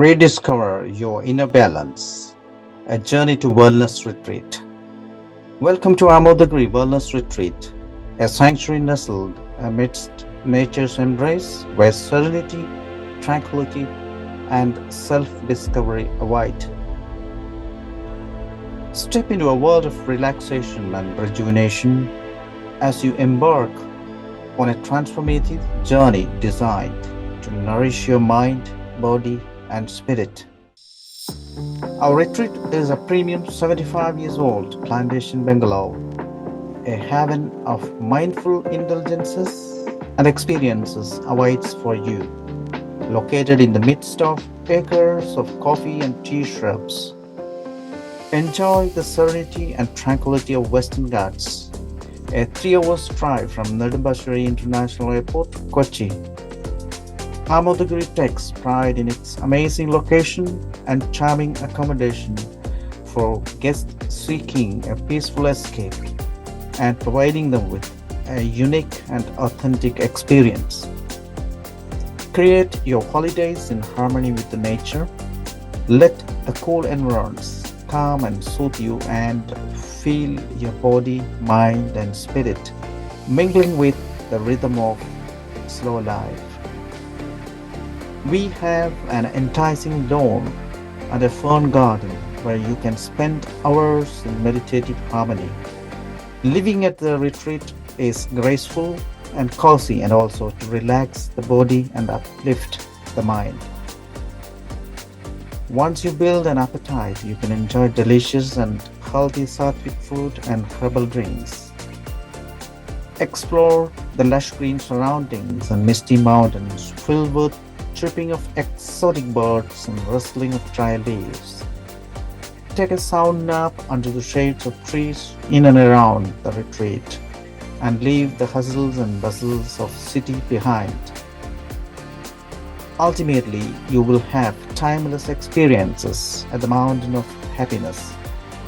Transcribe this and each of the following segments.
Rediscover your inner balance. A journey to wellness retreat. Welcome to Amodagiri Wellness Retreat, a sanctuary nestled amidst nature's embrace where serenity, tranquility, and self-discovery await. Step into a world of relaxation and rejuvenation as you embark on a transformative journey designed to nourish your mind, body, and spirit. Our retreat is a premium 75 years old plantation bungalow, a haven of mindful indulgences and experiences awaits for you, located in the midst of acres of coffee and tea shrubs. Enjoy the serenity and tranquility of Western Ghats, a 3 hours drive from Nedumbashiri International Airport, Kochi. Amodagiri takes pride in its amazing location and charming accommodation for guests seeking a peaceful escape and providing them with a unique and authentic experience. Create your holidays in harmony with the nature. Let the cool environs calm and soothe you and feel your body, mind, and spirit mingling with the rhythm of slow life. We have an enticing lawn and a fern garden where you can spend hours in meditative harmony. Living at the retreat is graceful and cozy and also to relax the body and uplift the mind. Once you build an appetite, you can enjoy delicious and healthy sattvic food and herbal drinks. Explore the lush green surroundings and misty mountains filled with chirping of exotic birds and rustling of dry leaves. Take a sound nap under the shades of trees in and around the retreat and leave the hustles and bustles of city behind. Ultimately, you will have timeless experiences at the mountain of happiness,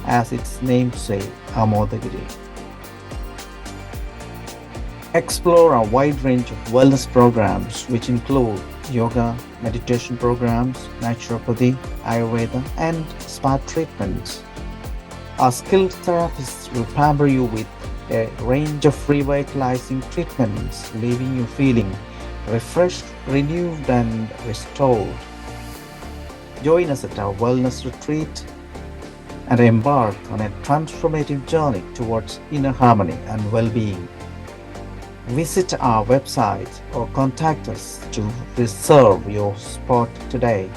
as its namesake, Amodagiri. Explore a wide range of wellness programs which include yoga, meditation programs, naturopathy, Ayurveda, and spa treatments. Our skilled therapists will pamper you with a range of revitalizing treatments, leaving you feeling refreshed, renewed, and restored. Join us at our wellness retreat and embark on a transformative journey towards inner harmony and well-being. Visit our website or contact us to reserve your spot today.